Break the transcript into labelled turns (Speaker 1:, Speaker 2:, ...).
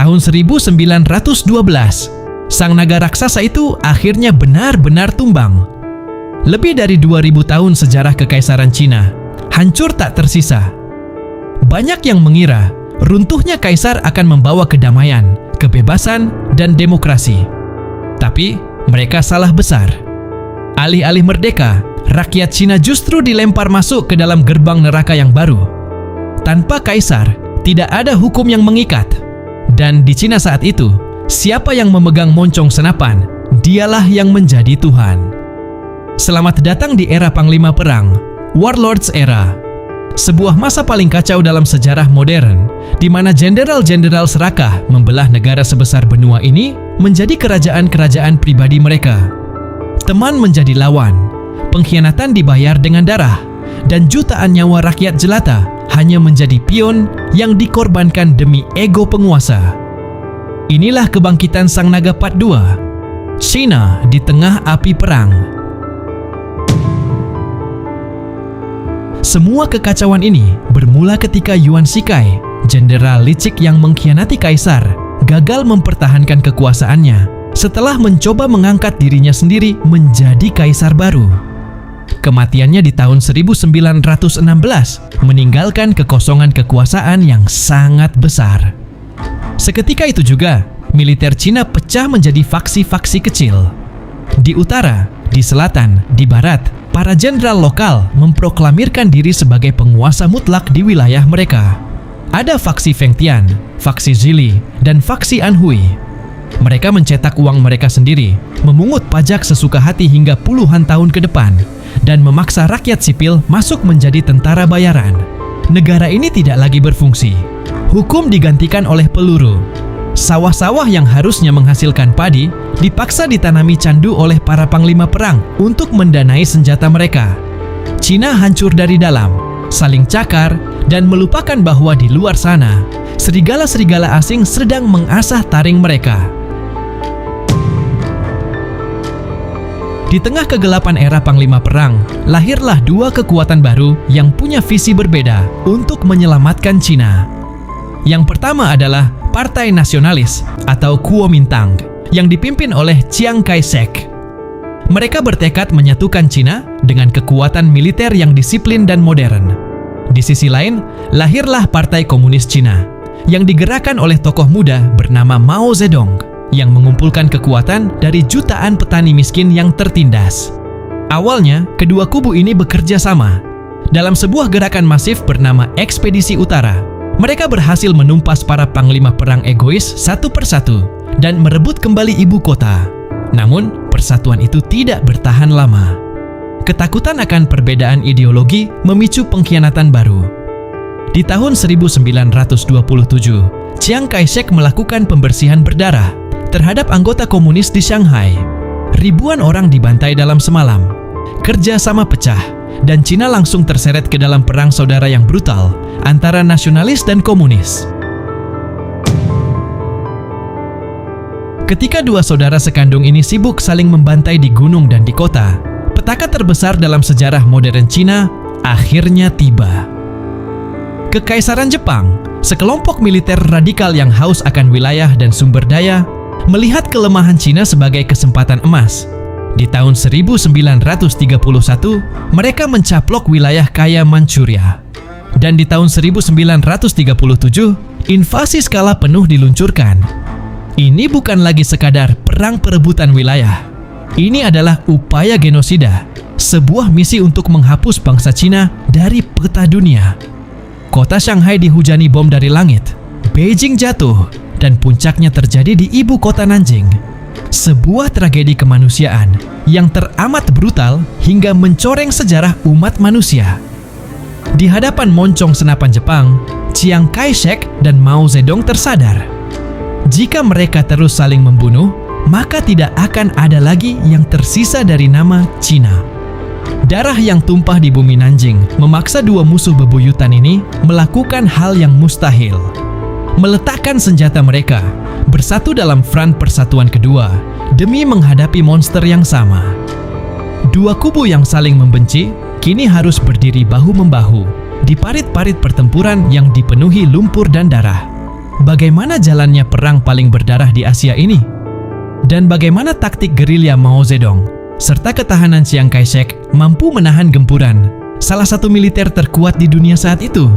Speaker 1: tahun 1912, sang naga raksasa itu akhirnya benar-benar tumbang. Lebih dari 2000 tahun sejarah kekaisaran Cina hancur tak tersisa. Banyak yang mengira runtuhnya kaisar akan membawa kedamaian, kebebasan, dan demokrasi. Tapi mereka salah besar. Alih-alih merdeka, rakyat Cina justru dilempar masuk ke dalam gerbang neraka yang baru. Tanpa kaisar, tidak ada hukum yang mengikat. Dan di Cina saat itu, siapa yang memegang moncong senapan, dialah yang menjadi Tuhan. Selamat datang di era Panglima Perang, Warlords Era. Sebuah masa paling kacau dalam sejarah modern, di mana jenderal-jenderal serakah membelah negara sebesar benua ini menjadi kerajaan-kerajaan pribadi mereka. Teman menjadi lawan, pengkhianatan dibayar dengan darah, dan jutaan nyawa rakyat jelata hanya menjadi pion yang dikorbankan demi ego penguasa. Inilah kebangkitan Sang Naga Part 2, Cina di tengah api perang. Semua kekacauan ini bermula ketika Yuan Shikai, jenderal licik yang mengkhianati kaisar, gagal mempertahankan kekuasaannya setelah mencoba mengangkat dirinya sendiri menjadi kaisar baru. Kematiannya di tahun 1916 meninggalkan kekosongan kekuasaan yang sangat besar. Seketika itu juga, militer Cina pecah menjadi faksi-faksi kecil. Di utara, di selatan, di barat, para jenderal lokal memproklamirkan diri sebagai penguasa mutlak di wilayah mereka. Ada faksi Feng Tian, faksi Zili, dan faksi Anhui. Mereka mencetak uang mereka sendiri, memungut pajak sesuka hati hingga puluhan tahun ke depan, dan memaksa rakyat sipil masuk menjadi tentara bayaran. Negara ini tidak lagi berfungsi. Hukum digantikan oleh peluru. Sawah-sawah yang harusnya menghasilkan padi dipaksa ditanami candu oleh para panglima perang untuk mendanai senjata mereka. Cina hancur dari dalam, saling cakar, dan melupakan bahwa di luar sana, serigala-serigala asing sedang mengasah taring mereka. Di tengah kegelapan era panglima perang, lahirlah dua kekuatan baru yang punya visi berbeda untuk menyelamatkan Cina. Yang pertama adalah Partai Nasionalis atau Kuomintang yang dipimpin oleh Chiang Kai-shek. Mereka bertekad menyatukan Cina dengan kekuatan militer yang disiplin dan modern. Di sisi lain, lahirlah Partai Komunis Cina yang digerakkan oleh tokoh muda bernama Mao Zedong yang mengumpulkan kekuatan dari jutaan petani miskin yang tertindas. Awalnya, kedua kubu ini bekerja sama. Dalam sebuah gerakan masif bernama Ekspedisi Utara, mereka berhasil menumpas para panglima perang egois satu persatu dan merebut kembali ibu kota. Namun, persatuan itu tidak bertahan lama. Ketakutan akan perbedaan ideologi memicu pengkhianatan baru. Di tahun 1927, Chiang Kai-shek melakukan pembersihan berdarah terhadap anggota komunis di Shanghai. Ribuan orang dibantai dalam semalam. Kerja sama pecah, dan Cina langsung terseret ke dalam perang saudara yang brutal antara nasionalis dan komunis. Ketika dua saudara sekandung ini sibuk saling membantai di gunung dan di kota, petaka terbesar dalam sejarah modern Cina akhirnya tiba. Kekaisaran Jepang, sekelompok militer radikal yang haus akan wilayah dan sumber daya, melihat kelemahan Cina sebagai kesempatan emas. Di tahun 1931, mereka mencaplok wilayah kaya Manchuria. Dan di tahun 1937, invasi skala penuh diluncurkan. Ini bukan lagi sekadar perang perebutan wilayah. Ini adalah upaya genosida, sebuah misi untuk menghapus bangsa Cina dari peta dunia. Kota Shanghai dihujani bom dari langit, Beijing jatuh, dan puncaknya terjadi di ibu kota Nanjing. Sebuah tragedi kemanusiaan yang teramat brutal hingga mencoreng sejarah umat manusia. Di hadapan moncong senapan Jepang, Chiang Kai-shek dan Mao Zedong tersadar. Jika mereka terus saling membunuh, maka tidak akan ada lagi yang tersisa dari nama Cina. Darah yang tumpah di bumi Nanjing memaksa dua musuh bebuyutan ini melakukan hal yang mustahil. Meletakkan senjata mereka, bersatu dalam front persatuan kedua demi menghadapi monster yang sama. Dua kubu yang saling membenci kini harus berdiri bahu-membahu di parit-parit pertempuran yang dipenuhi lumpur dan darah. bagaimana jalannya perang paling berdarah di Asia ini? Dan bagaimana taktik gerilya Mao Zedong serta ketahanan Chiang Kai-shek mampu menahan gempuran salah satu militer terkuat di dunia saat itu?